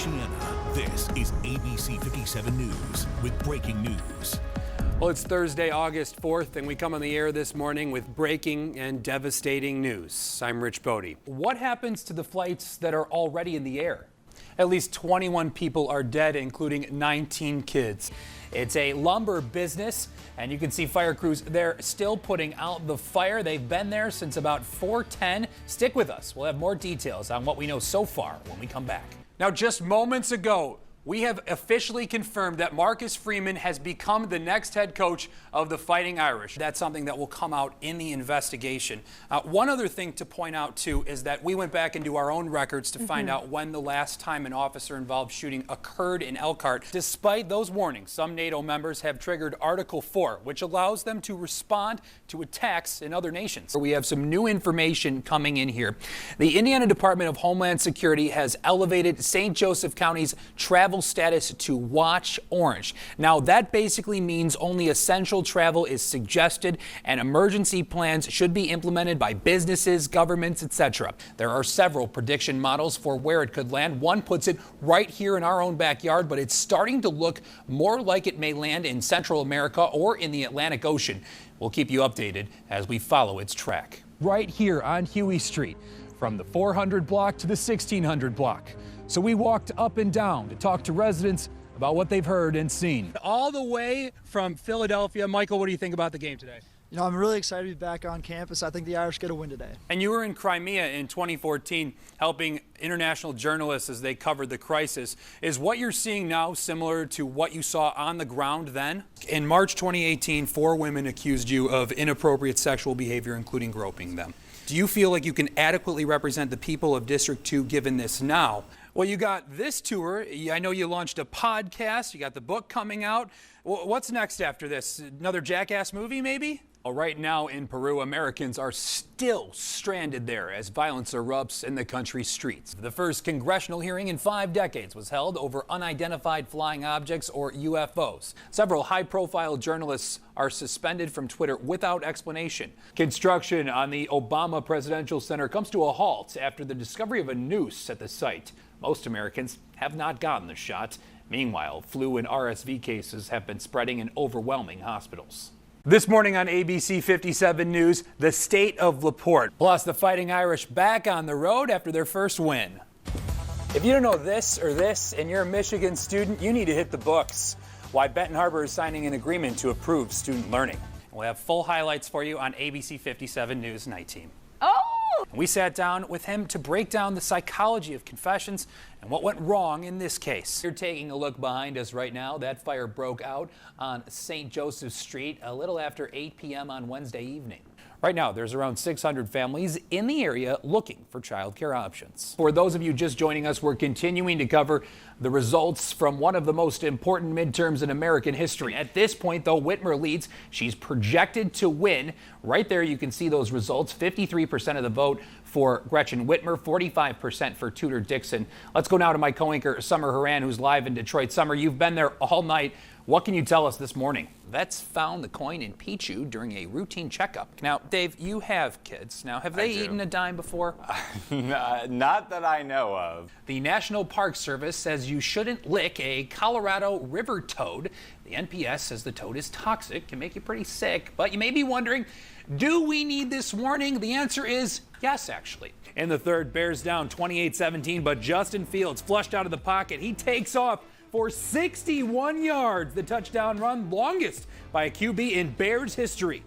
Louisiana, this is ABC 57 News with breaking news. Well, it's Thursday, August 4th, and we come on the air this morning with breaking and devastating news. I'm Rich Bodee. What happens to the flights that are already in the air? At least 21 people are dead, including 19 kids. It's a lumber business, and you can see fire crews there still putting out the fire. They've been there since about 4:10. Stick with us. We'll have more details on what we know so far when we come back. Now, just moments ago, we have officially confirmed that Marcus Freeman has become the next head coach of the Fighting Irish. That's something that will come out in the investigation. One other thing to point out, too, is that we went back into our own records to find out when the last time an officer-involved shooting occurred in Elkhart. Despite those warnings, some NATO members have triggered Article 4, which allows them to respond to attacks in other nations. We have some new information coming in here. The Indiana Department of Homeland Security has elevated St. Joseph County's travel status to watch orange. Now, that basically means only essential travel is suggested and emergency plans should be implemented by businesses, governments, etc. There are several prediction models for where it could land. One puts it right here in our own backyard, but it's starting to look more like it may land in Central America or in the Atlantic Ocean. We'll keep you updated as we follow its track. Right here on Huey Street, from the 400 block to the 1600 block. So we walked up and down to talk to residents about what they've heard and seen. All the way from Philadelphia. Michael, what do you think about the game today? You know, I'm really excited to be back on campus. I think the Irish get a win today. And you were in Crimea in 2014 helping international journalists as they covered the crisis. Is what you're seeing now similar to what you saw on the ground then? In March 2018, 4 women accused you of inappropriate sexual behavior, including groping them. Do you feel like you can adequately represent the people of District 2 given this now? Well, you got this tour. I know you launched a podcast. You got the book coming out. What's next after this? Another Jackass movie, maybe? Well, right now in Peru, Americans are still stranded there as violence erupts in the country's streets. The first congressional hearing in 5 decades was held over unidentified flying objects, or UFOs. Several high-profile journalists are suspended from Twitter without explanation. Construction on the Obama Presidential Center comes to a halt after the discovery of a noose at the site. Most Americans have not gotten the shot. Meanwhile, flu and RSV cases have been spreading in overwhelming hospitals. This morning on ABC 57 News, the state of LaPorte. Plus, the Fighting Irish back on the road after their first win. If you don't know this or this and you're a Michigan student, you need to hit the books. Why Benton Harbor is signing an agreement to approve student learning. We'll have full highlights for you on ABC 57 News Night Team. We sat down with him to break down the psychology of confessions and what went wrong in this case. You're taking a look behind us right now. That fire broke out on St. Joseph Street a little after 8 p.m. on Wednesday evening. Right now, there's around 600 families in the area looking for childcare options. For those of you just joining us, we're continuing to cover the results from one of the most important midterms in American history. At this point, though, Whitmer leads. She's projected to win. Right there, you can see those results. 53% of the vote for Gretchen Whitmer, 45% for Tudor Dixon. Let's go now to my co-anchor, Summer Haran, who's live in Detroit. Summer, you've been there all night. What can you tell us this morning? Vets found the coin in Pichu during a routine checkup. Now, Dave, you have kids. Now, have they eaten a dime before? Not that I know of. The National Park Service says you shouldn't lick a Colorado river toad. The NPS says the toad is toxic, can make you pretty sick. But you may be wondering, do we need this warning? The answer is yes, actually. In the third, Bears down 28-17, but Justin Fields flushed out of the pocket. He takes off for 61 yards, the touchdown run, longest by a QB in Bears history.